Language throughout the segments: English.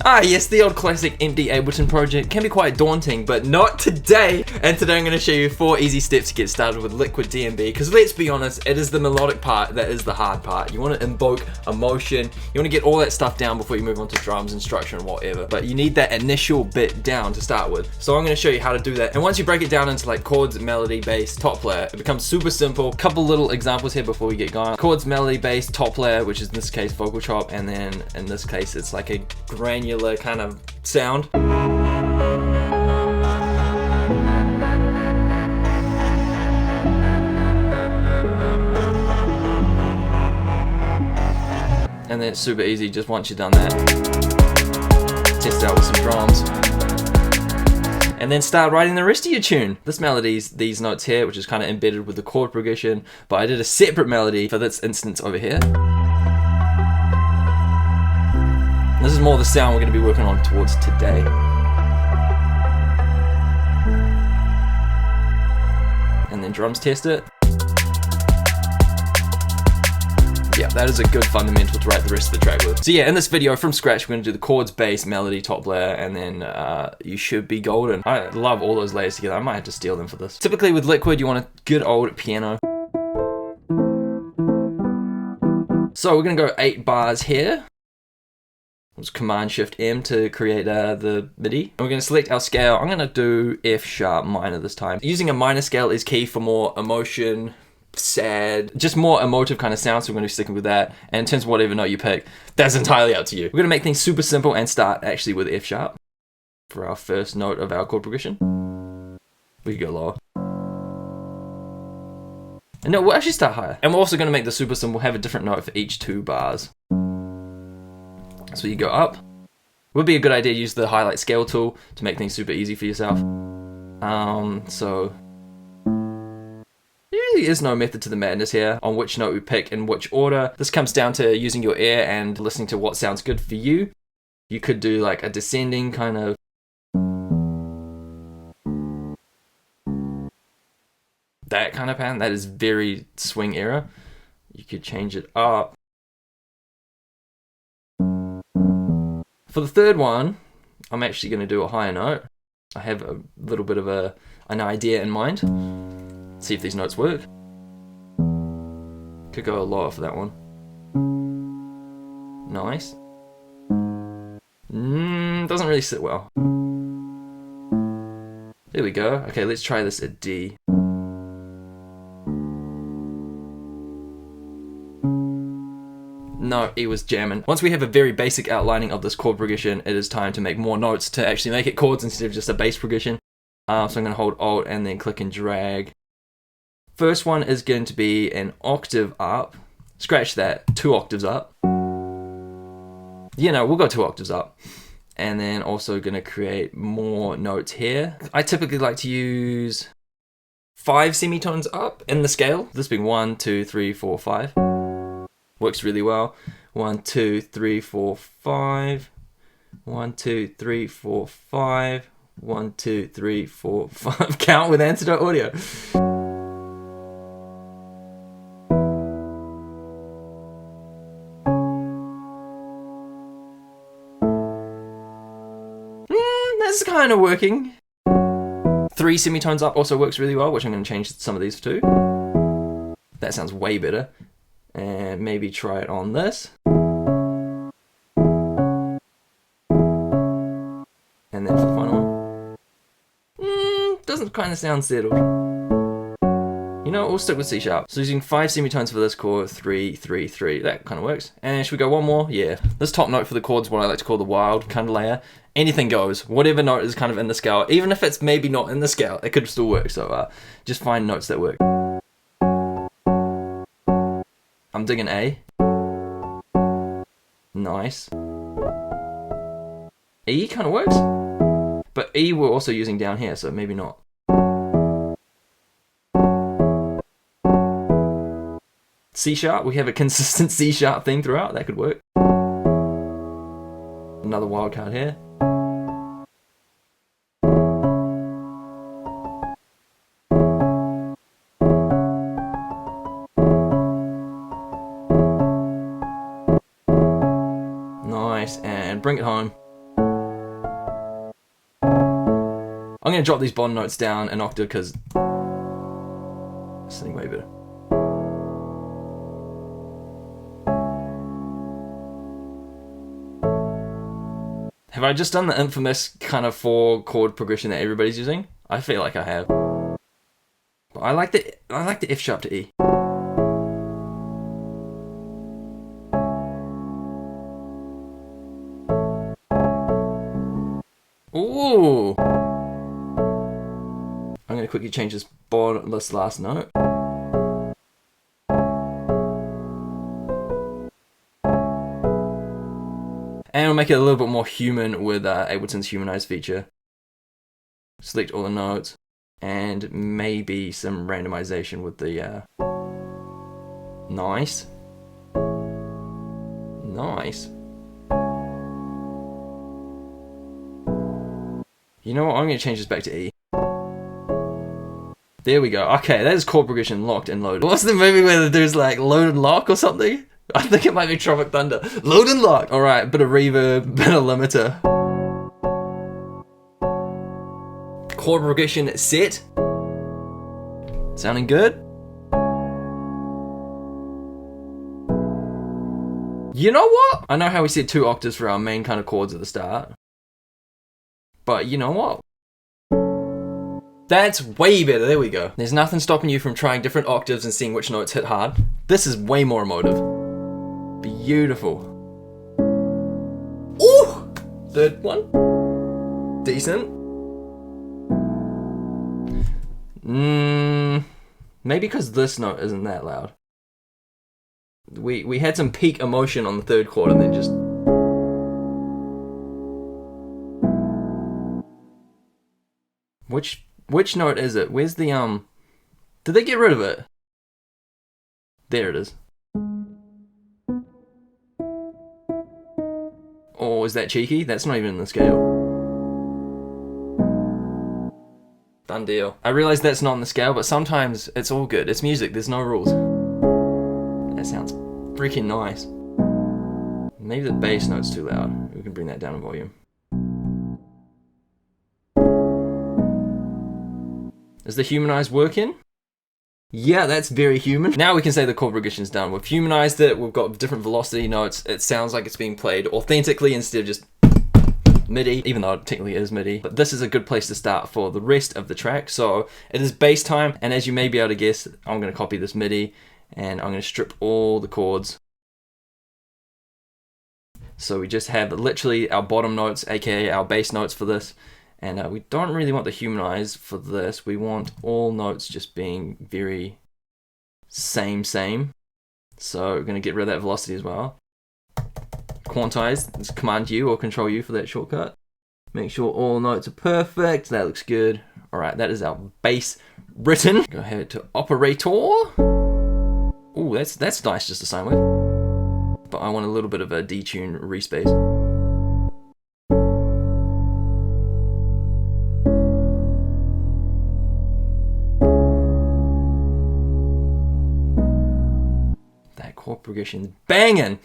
Ah yes, the old classic empty Ableton project can be quite daunting, but not today. And today I'm going to show you 4 easy steps to get started with Liquid DnB, because let's be honest, it is the melodic part that is the hard part. You want to invoke emotion, you want to get all that stuff down before you move on to drums and structure and whatever, but you need that initial bit down to start with. So I'm going to show you how to do that, and once you break it down into like chords, melody, bass, top layer, it becomes super simple. Couple little examples here before we get going. Chords, melody, bass, top layer, which is in this case vocal chop, and then in this case it's like a granular kind of sound. And then it's super easy just once you've done that. Test it out with some drums. And then start writing the rest of your tune. This melody's these notes here, which is kind of embedded with the chord progression, but I did a separate melody for this instance over here. This is more the sound we're going to be working on towards today. And then drums test it. Yeah, that is a good fundamental to write the rest of the track with. So yeah, in this video from scratch, we're going to do the chords, bass, melody, top layer, and then you should be golden. I love all those layers together. I might have to steal them for this. Typically with Liquid, you want a good old piano. So we're going to go 8 bars here. Command Shift M to create the MIDI. And we're going to select our scale. I'm going to do F sharp minor this time. Using a minor scale is key for more emotion, sad, just more emotive kind of sound, so we're going to be sticking with that. And in terms of whatever note you pick, that's entirely up to you. We're going to make things super simple and start actually with F sharp for our first note of our chord progression. We can go lower. And no, we'll actually start higher. And we're also going to make this super simple, have a different note for each 2 bars. So you go up. Would be a good idea to use the highlight scale tool to make things super easy for yourself. So there really is no method to the madness here on which note we pick in which order. This comes down to using your ear and listening to what sounds good for you. You could do like a descending kind of. That kind of pattern. That is very swing era. You could change it up. For the third one, I'm actually going to do a higher note. I have a little bit of an idea in mind. See if these notes work. Could go a lower for that one. Nice. Doesn't really sit well. There we go. Okay, let's try this at D. No, it was jamming. Once we have a very basic outlining of this chord progression, it is time to make more notes to actually make it chords instead of just a bass progression. So I'm going to hold Alt and then click and drag. First one is going to be an octave up. Scratch that, 2 octaves up. You know, we'll go 2 octaves up. And then also going to create more notes here. I typically like to use 5 semitones up in the scale. This being 1, 2, 3, 4, 5. Works really well. 1, 2, 3, 4, 5. 1, 2, 3, 4, 5. 1, 2, 3, 4, 5. Count with Antidote audio. That's kind of working. 3 semitones up also works really well, which I'm going to change some of these to. That sounds way better. And maybe try it on this. And then for the final one. Doesn't kind of sound settled. You know, we'll stick with C sharp. So using 5 semitones for this chord, 3, 3, 3. That kind of works. And should we go one more? Yeah. This top note for the chord is what I like to call the wild kind of layer. Anything goes. Whatever note is kind of in the scale. Even if it's maybe not in the scale, it could still work. So just find notes that work. I'm digging A. Nice. E kind of works. But E we're also using down here, so maybe not. C sharp, we have a consistent C sharp thing throughout, that could work. Another wild card here. Nice, and bring it home. I'm going to drop these bottom notes down an octave because it's something way better. Have I just done the infamous kind of 4 chord progression that everybody's using? I feel like I have. But I like the F sharp to E. Ooh! I'm going to quickly change this last note. And we'll make it a little bit more human with Ableton's Humanize feature. Select all the notes, and maybe some randomization with the... Nice. Nice. You know what, I'm going to change this back to E. There we go. Okay, that is chord progression locked and loaded. What's the movie where there's like load and lock or something? I think it might be Tropic Thunder. Load and lock! Alright, bit of reverb, bit of limiter. Chord progression set. Sounding good? You know what? I know how we said 2 octaves for our main kind of chords at the start. But you know what? That's way better, there we go. There's nothing stopping you from trying different octaves and seeing which notes hit hard. This is way more emotive. Beautiful. Ooh! Third one. Decent. Maybe because this note isn't that loud. We had some peak emotion on the 3rd chord and then just... Which note is it? Where's the Did they get rid of it? There it is. Or is that cheeky? That's not even in the scale. Done deal. I realize that's not in the scale, but sometimes it's all good. It's music, there's no rules. That sounds freaking nice. Maybe the bass note's too loud. We can bring that down in volume. Is the Humanize working? Yeah, that's very human. Now we can say the chord progression's done. We've humanized it, we've got different velocity notes. It sounds like it's being played authentically instead of just MIDI, even though it technically is MIDI. But this is a good place to start for the rest of the track. So it is bass time, and as you may be able to guess, I'm going to copy this MIDI, and I'm going to strip all the chords. So we just have literally our bottom notes, aka our bass notes for this. And we don't really want the humanize for this. We want all notes just being very same. So we're going to get rid of that velocity as well. Quantize, it's Command U or Control U for that shortcut. Make sure all notes are perfect. That looks good. Alright, that is our bass written. Go ahead to operator. Ooh, that's nice just to sign with. But I want a little bit of a detune respace. Chord progression banging.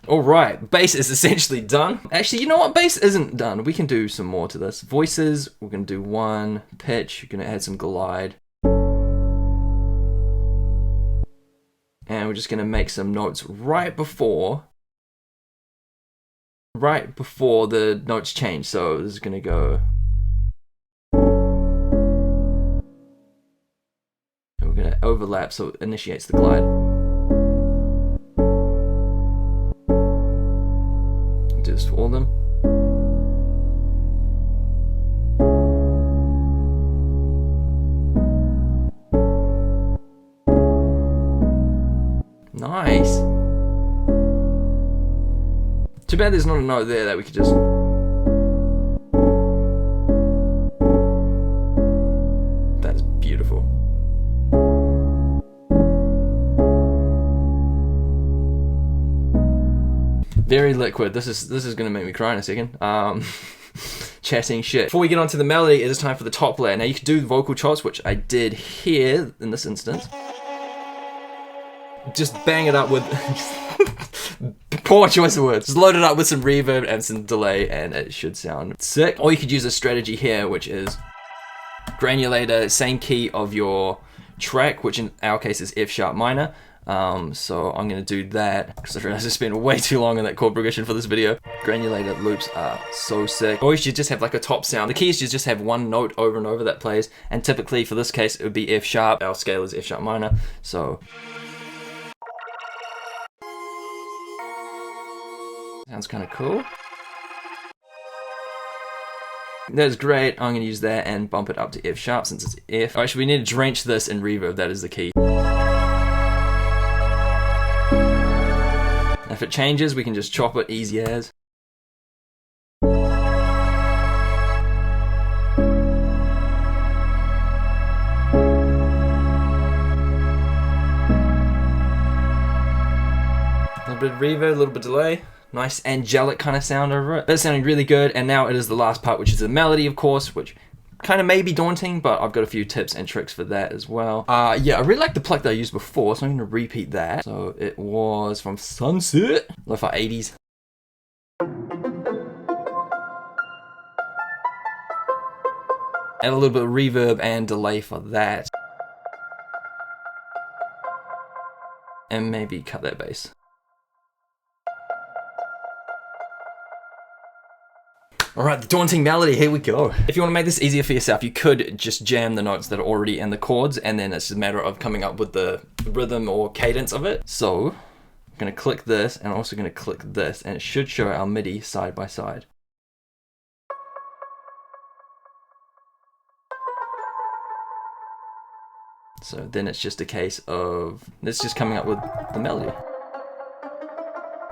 All right, bass is essentially done. Actually, you know what? Bass isn't done. We can do some more to this. Voices, we're going to do 1. Pitch, you're going to add some glide. And we're just going to make some notes right before the notes change. So this is going to go. And we're going to overlap so it initiates the glide. Do this for all of them. Nice. Too bad there's not a note there that we could just... That's beautiful. Very liquid. This is gonna make me cry in a second. Chatting shit. Before we get onto the melody, it is time for the top layer. Now you can do vocal chops, which I did here in this instance. Just bang it up with poor choice of words. Just load it up with some reverb and some delay, and it should sound sick. Or you could use a strategy here, which is Granulator, same key of your track, which in our case is F sharp minor. So I'm going to do that because I realized I spent way too long on that chord progression for this video. Granulator loops are so sick. Or you should just have like a top sound. The key is you just have one note over and over that plays, and typically for this case it would be F sharp. Our scale is F sharp minor, so sounds kind of cool. That's great. I'm going to use that and bump it up to F sharp since it's F. Actually, we need to drench this in reverb. That is the key. If it changes, we can just chop it easy as. A little bit of reverb, a little bit of delay. Nice angelic kind of sound over it. That's sounding really good, and now it is the last part, which is the melody, of course, which kind of may be daunting, but I've got a few tips and tricks for that as well. Yeah, I really like the pluck that I used before, so I'm going to repeat that. So it was from Sunset, lo-fi 80s. Add a little bit of reverb and delay for that. And maybe cut that bass. Alright, the daunting melody, here we go. If you want to make this easier for yourself, you could just jam the notes that are already in the chords, and then it's a matter of coming up with the rhythm or cadence of it. So, I'm going to click this, and I'm also going to click this, and it should show our MIDI side by side. So then it's just a case of, it's just coming up with the melody.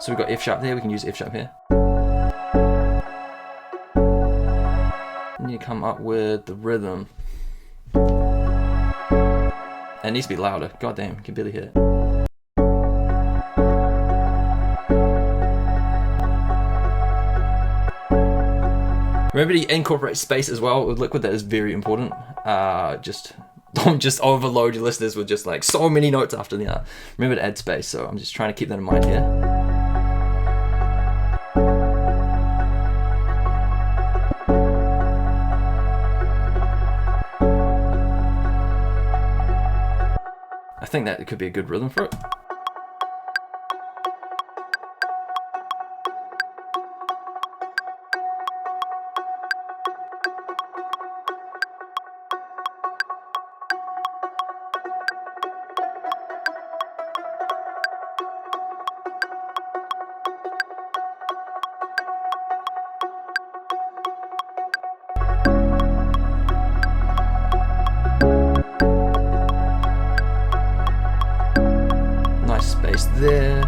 So we've got F sharp there, we can use F sharp here. And you come up with the rhythm. It needs to be louder. God damn, you can barely hear it. Remember to incorporate space as well with Liquid. That is very important. Don't just overload your listeners with just like so many notes after the other. Remember to add space, so I'm just trying to keep that in mind here. I think that could be a good rhythm for it. Space there.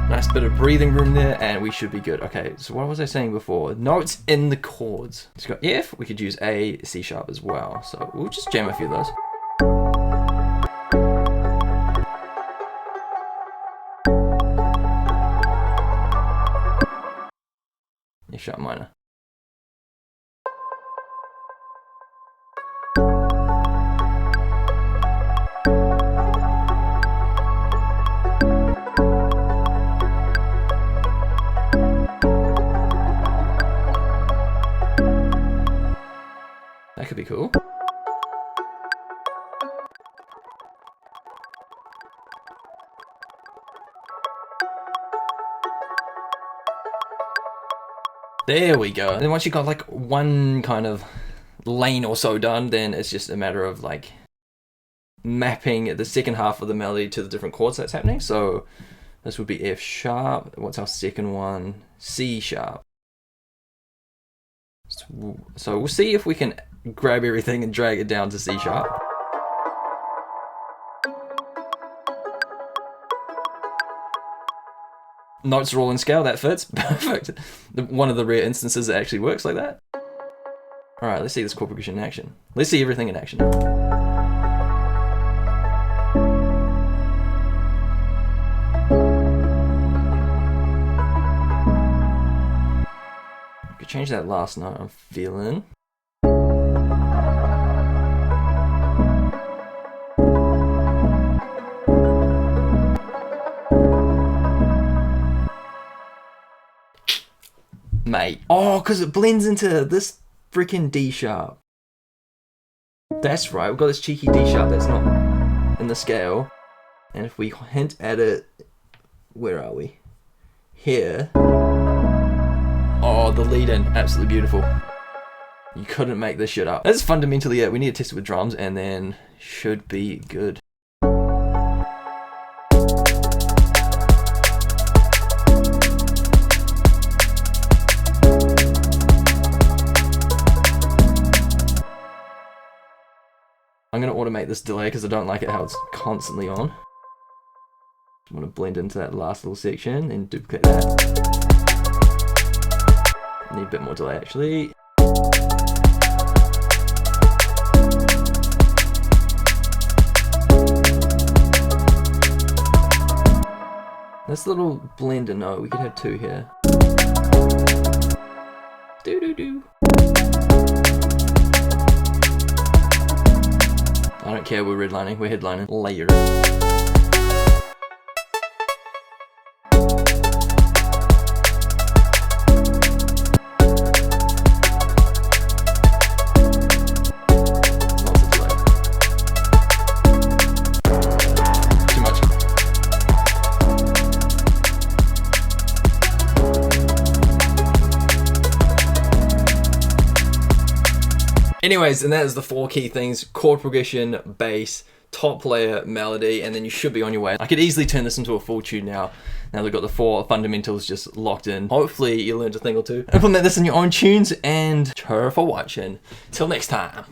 Nice bit of breathing room there, and we should be good. Okay, so what was I saying before? Notes in the chords. It's got F, we could use A, C sharp as well. So we'll just jam a few of those. F sharp minor. That could be cool. There we go. And then once you got like one kind of lane or so done, then it's just a matter of like mapping the second half of the melody to the different chords that's happening. So this would be F sharp. What's our second one? C sharp. So we'll see if we can grab everything and drag it down to C sharp. Notes are all in scale, that fits. Perfect. One of the rare instances that actually works like that. Alright, let's see this chord progression in action. Let's see everything in action. Change that last note, I'm feeling. Mate. Oh, because it blends into this freaking D sharp. That's right, we've got this cheeky D sharp that's not in the scale. And if we hint at it, where are we? Here. Oh, the lead in, absolutely beautiful. You couldn't make this shit up. That's fundamentally it. We need to test it with drums and then should be good. I'm going to automate this delay because I don't like it how it's constantly on. I want to blend into that last little section and duplicate that. Need a bit more delay actually. This little blender note, we could have two here. Do do do. I don't care, we're redlining, we're headlining. Layer. Anyways, and that is the 4 key things: chord progression, bass, top layer, melody, and then you should be on your way. I could easily turn this into a full tune now. Now they've got the 4 fundamentals just locked in. Hopefully you learned a thing or two. Implement this in your own tunes, and cheer for watching. Till next time.